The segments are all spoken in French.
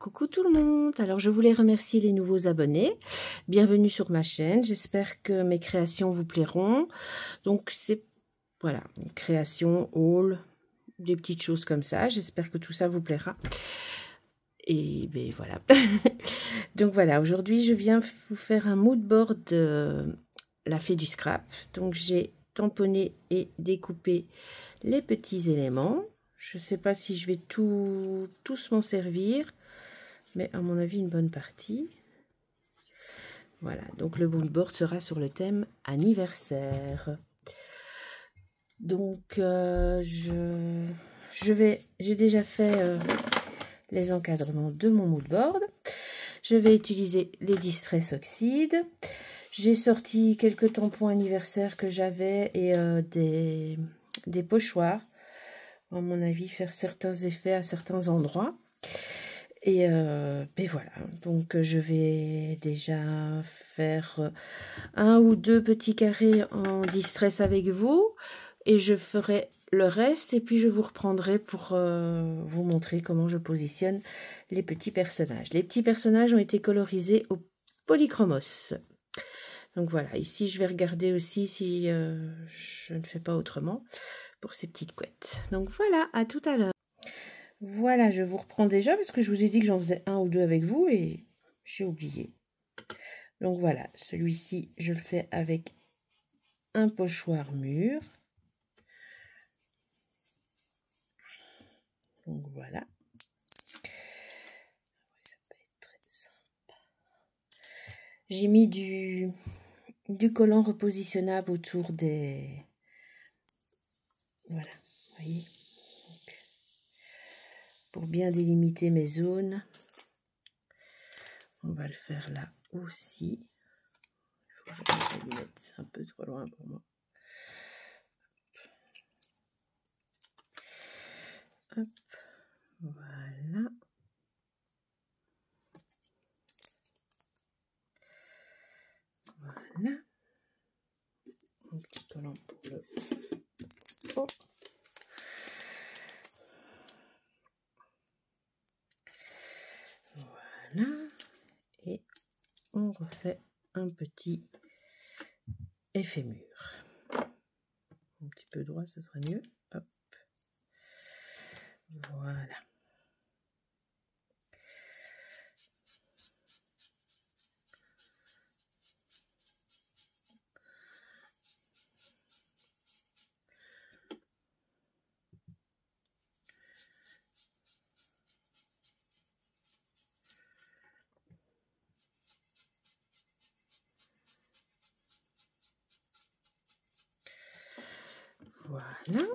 Coucou tout le monde, alors je voulais remercier les nouveaux abonnés, bienvenue sur ma chaîne, j'espère que mes créations vous plairont. Donc c'est, voilà, une création, haul, des petites choses comme ça, j'espère que tout ça vous plaira. Et ben voilà, donc voilà, aujourd'hui je viens vous faire un mood board de la fée du scrap. Donc j'ai tamponné et découpé les petits éléments. Je ne sais pas si je vais tous m'en servir, mais à mon avis une bonne partie. Voilà, donc le mood board sera sur le thème anniversaire. Donc j'ai déjà fait les encadrements de mon mood board. Je vais utiliser les Distress Oxide. J'ai sorti quelques tampons anniversaires que j'avais et des pochoirs. À mon avis, faire certains effets à certains endroits. Et ben voilà, donc je vais déjà faire un ou deux petits carrés en distress avec vous. Et je ferai le reste et puis je vous reprendrai pour vous montrer comment je positionne les petits personnages. Les petits personnages ont été colorisés au polychromos. Donc voilà, ici je vais regarder aussi si je ne fais pas autrement pour ces petites couettes. Donc voilà, à tout à l'heure. Voilà, je vous reprends déjà parce que je vous ai dit que j'en faisais un ou deux avec vous et j'ai oublié. Donc voilà, celui-ci, je le fais avec un pochoir mûr. Donc voilà. Ça peut être très sympa. J'ai mis du collant repositionnable autour des... Voilà, vous voyez. Donc, pour bien délimiter mes zones. On va le faire là aussi. Il faut que je mette les lunettes, c'est un peu trop loin pour moi. Hop, voilà. Voilà. Un petit collant pour le haut. Voilà. Et on refait un petit effet mûr. Un petit peu droit, ce serait mieux. Hop. Voilà. Voilà.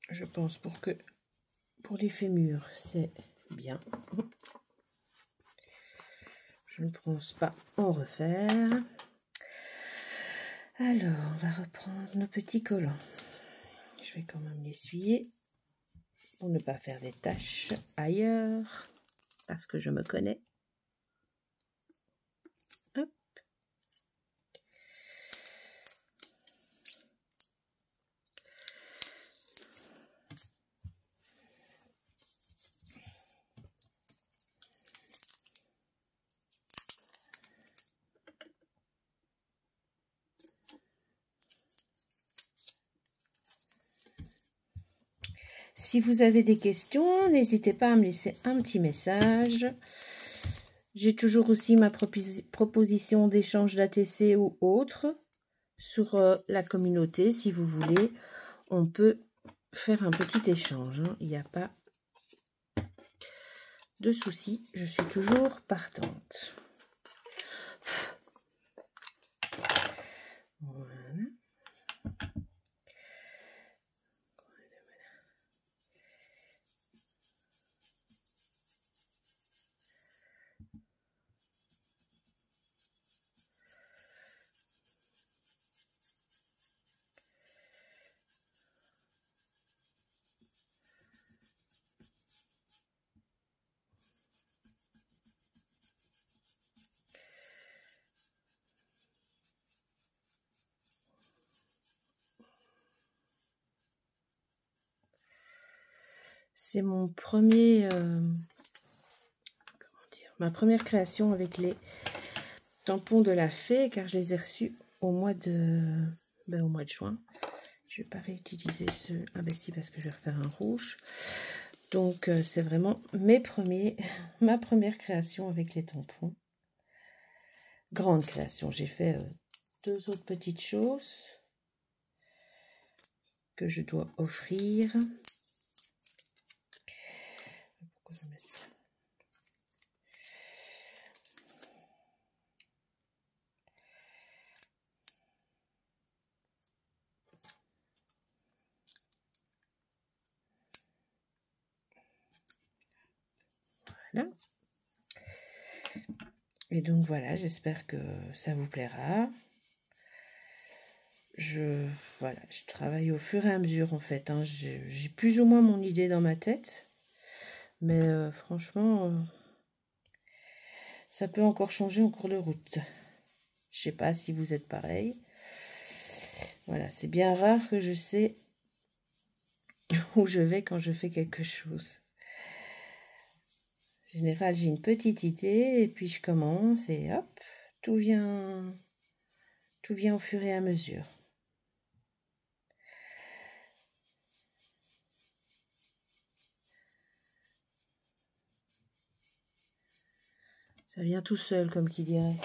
Je pense pour l'effet mûr, c'est bien. Je ne pense pas en refaire. Alors, on va reprendre nos petits collants. Je vais quand même l'essuyer pour ne pas faire des taches ailleurs, parce que je me connais. Hop. Si vous avez des questions, n'hésitez pas à me laisser un petit message. J'ai toujours aussi ma proposition d'échange d'ATC ou autre sur la communauté. Si vous voulez, on peut faire un petit échange. Hein. Il n'y a pas de souci. Je suis toujours partante. Voilà. C'est mon premier, ma première création avec les tampons de la fée, car je les ai reçus au mois de juin. Je vais pas réutiliser ce... Ah ben si, parce que je vais refaire un rouge. Donc c'est vraiment ma première création avec les tampons. Grande création. J'ai fait 2 autres petites choses que je dois offrir. Pourquoi je mets ça ? Voilà. Et donc voilà, j'espère que ça vous plaira. Je travaille au fur et à mesure en fait. Hein. J'ai plus ou moins mon idée dans ma tête. Mais franchement, ça peut encore changer en cours de route. Je sais pas si vous êtes pareil. Voilà, c'est bien rare que je sais où je vais quand je fais quelque chose. En général, j'ai une petite idée et puis je commence et hop, tout vient au fur et à mesure. Ça vient tout seul, comme qui dirait.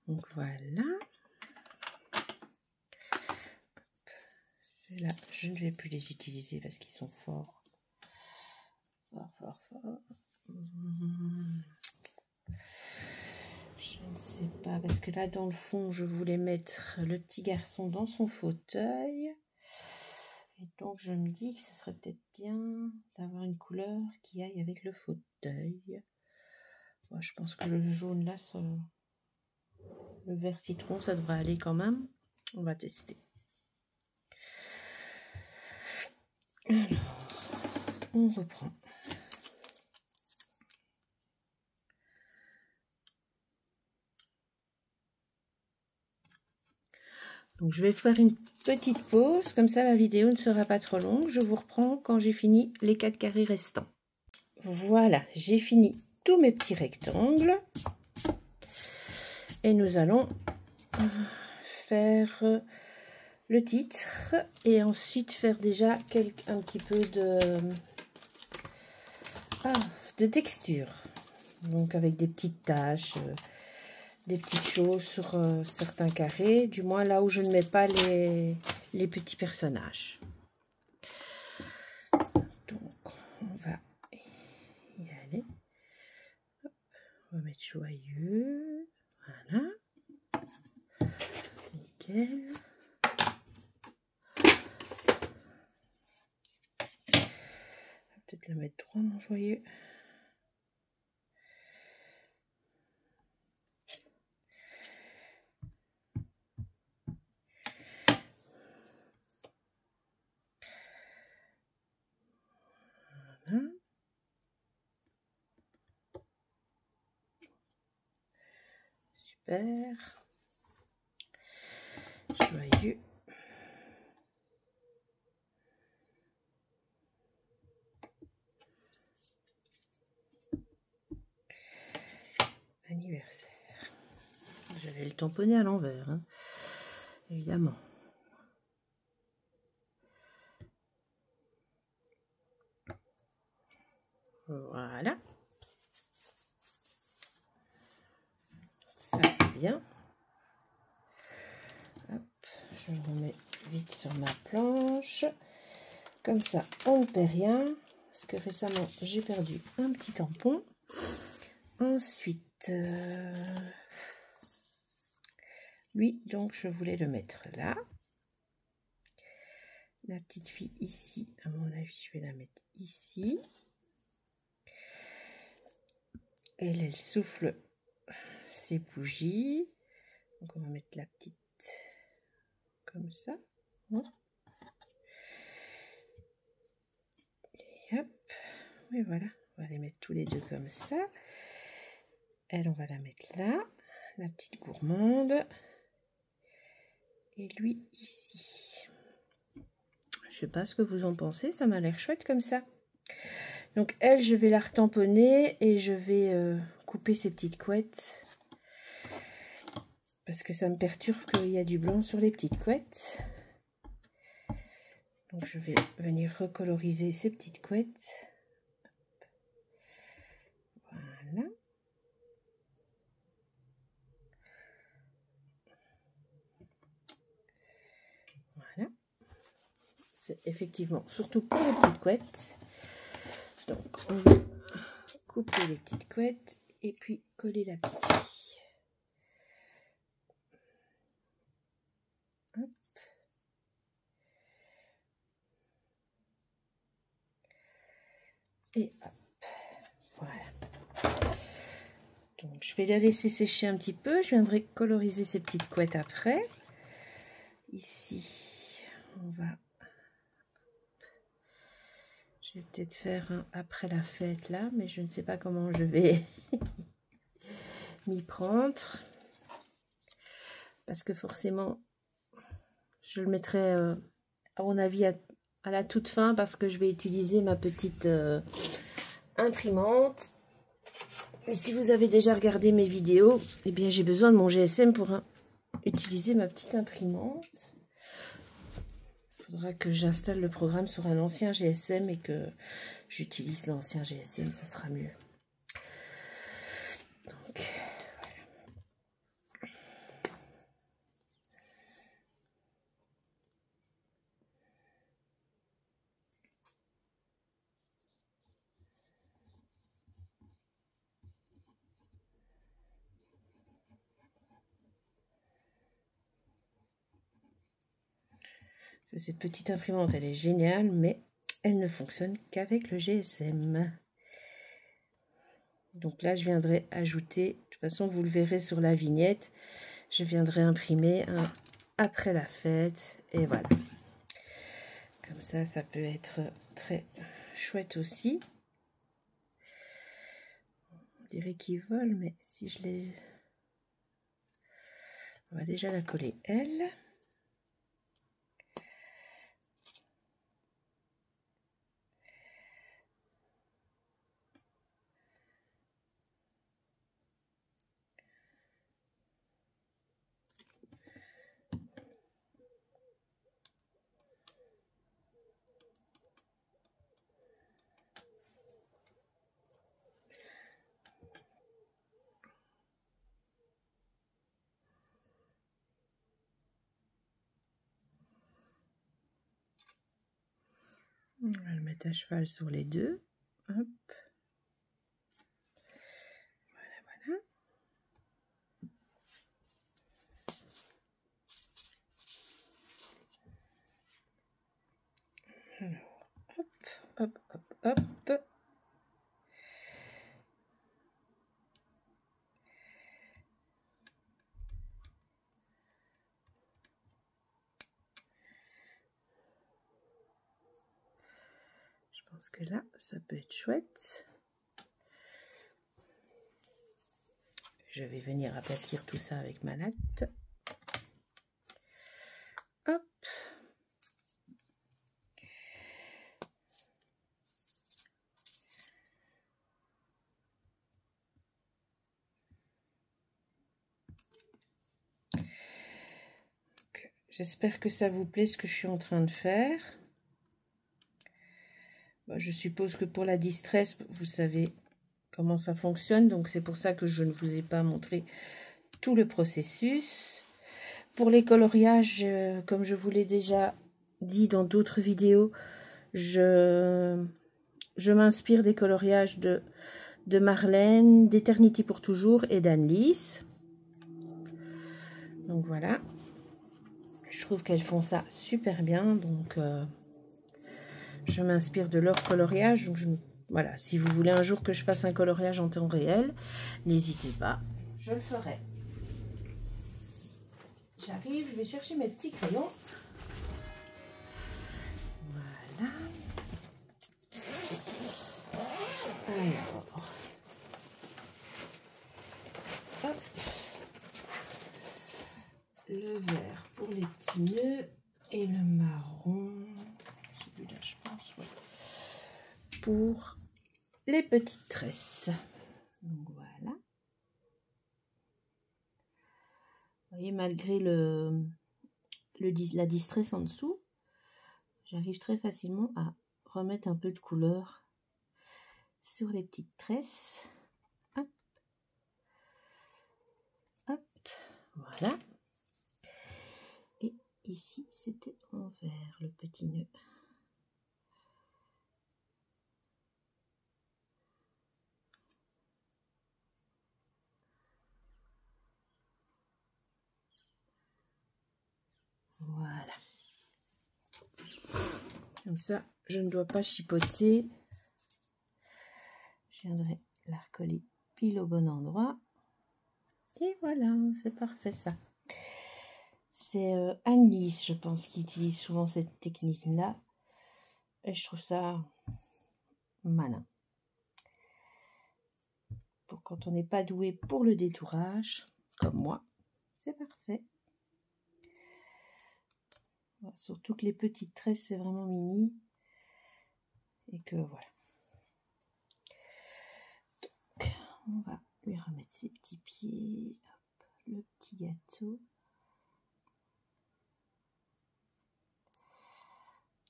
Donc voilà. Ceux-là, je ne vais plus les utiliser parce qu'ils sont forts. Fort. Je ne sais pas, parce que là, dans le fond, je voulais mettre le petit garçon dans son fauteuil. Et donc, je me dis que ce serait peut-être bien d'avoir une couleur qui aille avec le fauteuil. Bon, je pense que le jaune, là, le vert citron, ça devrait aller quand même. On va tester. Alors, on reprend. Donc je vais faire une petite pause, comme ça la vidéo ne sera pas trop longue. Je vous reprends quand j'ai fini les 4 carrés restants. Voilà, j'ai fini tous mes petits rectangles. Et nous allons faire le titre et ensuite faire déjà un petit peu de texture. Donc avec des petites taches, des petites choses sur certains carrés, du moins là où je ne mets pas les petits personnages. Donc on va y aller. Hop, on va mettre joyeux. Voilà. Nickel. Peut-être le mettre droit, mon joyeux. Voilà. Super. Joyeux. Anniversaire. J'avais le tamponné à l'envers, hein, évidemment. Voilà. Ça, c'est bien. Hop, je le remets vite sur ma planche. Comme ça, on ne perd rien. Parce que récemment, j'ai perdu un petit tampon. Ensuite, lui, donc, je voulais le mettre là. La petite fille ici, à mon avis, je vais la mettre ici. Elle souffle ses bougies. Donc, on va mettre la petite comme ça. Et hop, et voilà, on va les mettre tous les deux comme ça. Elle, on va la mettre là, la petite gourmande. Et lui ici. Je sais pas ce que vous en pensez, ça m'a l'air chouette comme ça. Donc elle, je vais la retamponner et je vais couper ces petites couettes. Parce que ça me perturbe qu'il y a du blanc sur les petites couettes. Donc je vais venir recoloriser ces petites couettes. Voilà. Voilà. C'est effectivement surtout pour les petites couettes. Donc on va couper les petites couettes et puis coller la petite fille. Hop. Et hop. Voilà. Donc je vais la laisser sécher un petit peu. Je viendrai coloriser ces petites couettes après. Ici, on va... Je vais peut-être faire un après la fête là, mais je ne sais pas comment je vais m'y prendre. Parce que forcément, je le mettrai à mon avis à la toute fin parce que je vais utiliser ma petite imprimante. Et si vous avez déjà regardé mes vidéos, eh bien j'ai besoin de mon GSM pour utiliser ma petite imprimante. Il faudra que j'installe le programme sur un ancien GSM et que j'utilise l'ancien GSM, ça sera mieux. Donc, voilà. Cette petite imprimante, elle est géniale, mais elle ne fonctionne qu'avec le GSM. Donc là, je viendrai ajouter, de toute façon, vous le verrez sur la vignette, je viendrai imprimer un après la fête, et voilà. Comme ça, ça peut être très chouette aussi. On dirait qu'il vole, mais si je les... On va déjà la coller, elle. On va le mettre à cheval sur les deux. Hop. Voilà, voilà. Alors, hop, hop, hop, hop. Je pense que là, ça peut être chouette. Je vais venir aplatir tout ça avec ma latte. Hop. J'espère que ça vous plaît ce que je suis en train de faire. Je suppose que pour la distress, vous savez comment ça fonctionne. Donc c'est pour ça que je ne vous ai pas montré tout le processus. Pour les coloriages, comme je vous l'ai déjà dit dans d'autres vidéos, je m'inspire des coloriages de Marlène, d'Eternity pour toujours et d'Annelise. Donc voilà. Je trouve qu'elles font ça super bien. Donc je m'inspire de leur coloriage. Donc voilà, si vous voulez un jour que je fasse un coloriage en temps réel, n'hésitez pas, je le ferai. J'arrive, je vais chercher mes petits crayons. Voilà. Alors, hop. Le vert pour les petits nœuds et le marron petites tresses. Donc voilà. Vous voyez, malgré la distress en dessous, j'arrive très facilement à remettre un peu de couleur sur les petites tresses. Hop. Hop. Voilà. Et ici, c'était en vert, le petit nœud. Voilà. Comme ça, je ne dois pas chipoter. Je viendrai la recoller pile au bon endroit. Et voilà, c'est parfait ça. C'est Anne-Lise, je pense, qui utilise souvent cette technique-là. Et je trouve ça malin. Pour quand on n'est pas doué pour le détourage, comme moi, c'est parfait. Voilà, surtout que les petites tresses, c'est vraiment mini. Et que voilà. Donc, on va lui remettre ses petits pieds. Hop, le petit gâteau.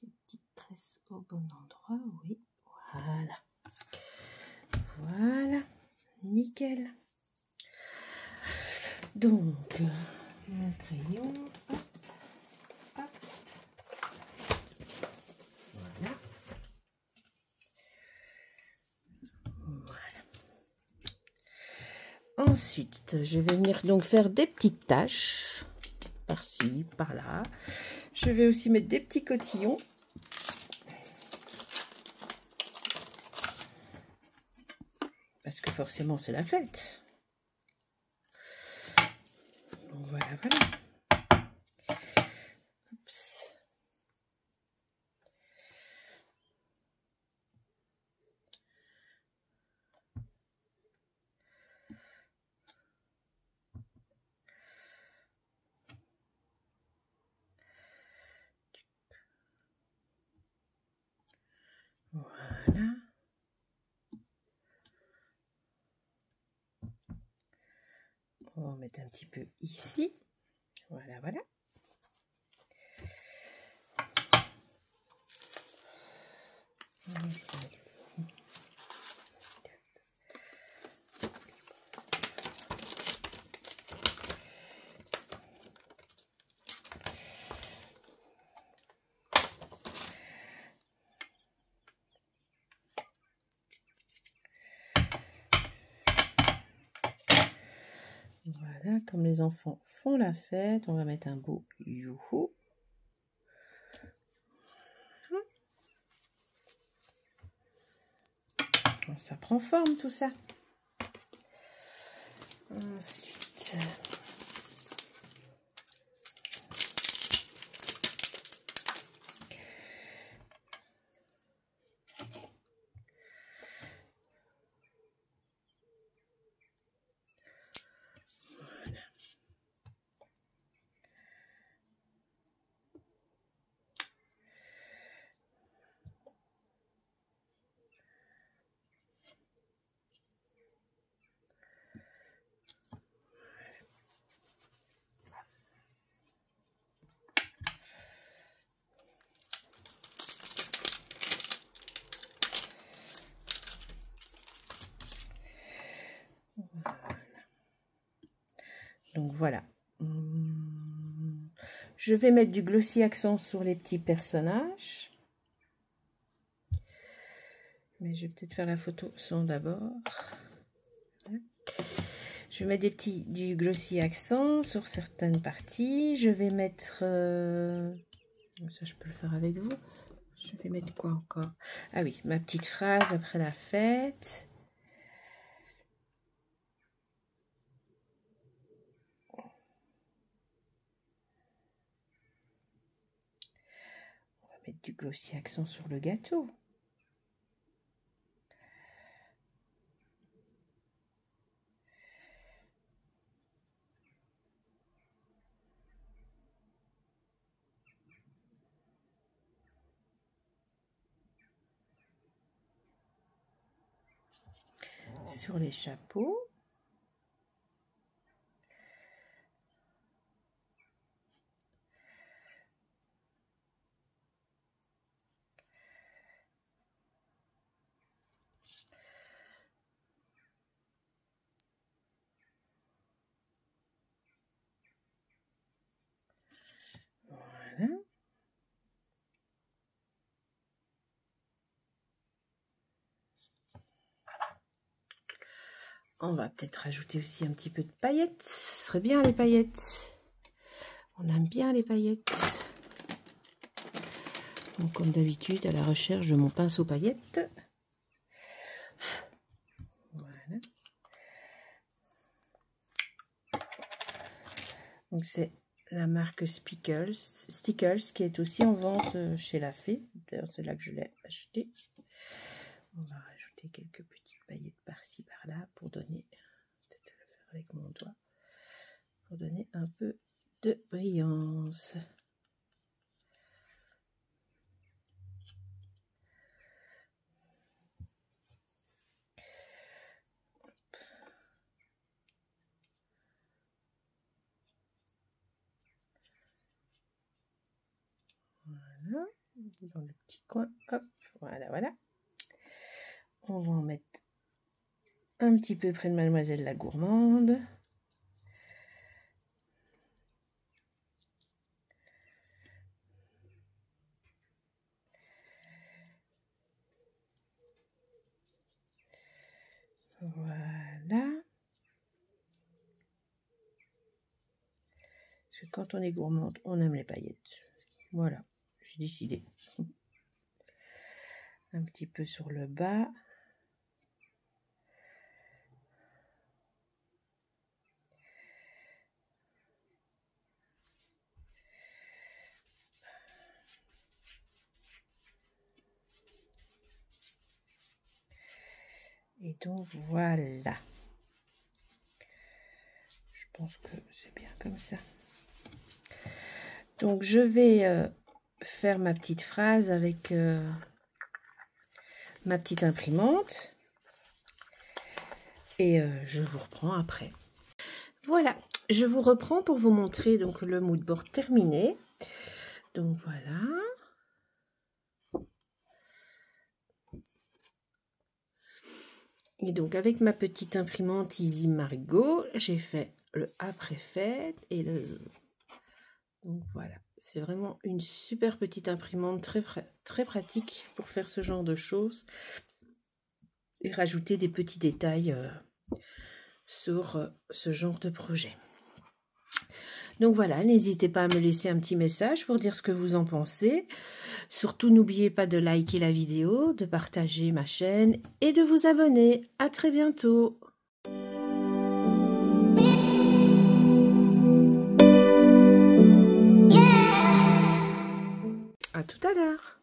Les petites tresses au bon endroit, oui. Voilà. Voilà. Nickel. Donc, mon crayon. Hop, hop. Voilà. Voilà. Ensuite, je vais venir donc faire des petites taches. Par-ci, par-là. Je vais aussi mettre des petits cotillons. Parce que forcément, c'est la fête. Donc voilà, voilà. Oups. Voilà. On va en mettre un petit peu ici. Voilà, voilà. Voilà, comme les enfants font la fête, on va mettre un beau youhou. Ça prend forme tout ça. Ensuite, donc voilà. Je vais mettre du glossy accent sur les petits personnages. Mais je vais peut-être faire la photo sans d'abord. Je vais mettre du glossy accent sur certaines parties. Je vais mettre... ça, je peux le faire avec vous. Je vais mettre quoi encore? Ah oui, ma petite phrase après la fête. On va mettre du glossy accent sur le gâteau. sur les chapeaux. Voilà. On va peut-être rajouter aussi un petit peu de paillettes. Ce serait bien les paillettes. On aime bien les paillettes. Donc comme d'habitude, à la recherche de mon pinceau paillettes. Voilà. Donc c'est la marque Stickles qui est aussi en vente chez La Fée. D'ailleurs c'est là que je l'ai acheté. On va rajouter quelques petites paillettes par-ci par-là pour donner, peut-être le faire avec mon doigt, pour donner un peu de brillance. Voilà, dans le petit coin, hop, voilà, voilà. On va en mettre un petit peu près de Mademoiselle la Gourmande. Voilà. Parce que quand on est gourmande, on aime les paillettes. Voilà, j'ai décidé. Un petit peu sur le bas. Et donc voilà. Je pense que c'est bien comme ça. Donc je vais faire ma petite phrase avec ma petite imprimante. Et je vous reprends après. Voilà, je vous reprends pour vous montrer donc le mood board terminé. Donc voilà. Et donc avec ma petite imprimante Easy Margot, j'ai fait le après-fête et le... Donc voilà, c'est vraiment une super petite imprimante très pratique pour faire ce genre de choses et rajouter des petits détails sur ce genre de projet. Donc voilà, n'hésitez pas à me laisser un petit message pour dire ce que vous en pensez. Surtout, n'oubliez pas de liker la vidéo, de partager ma chaîne et de vous abonner. À très bientôt. À tout à l'heure.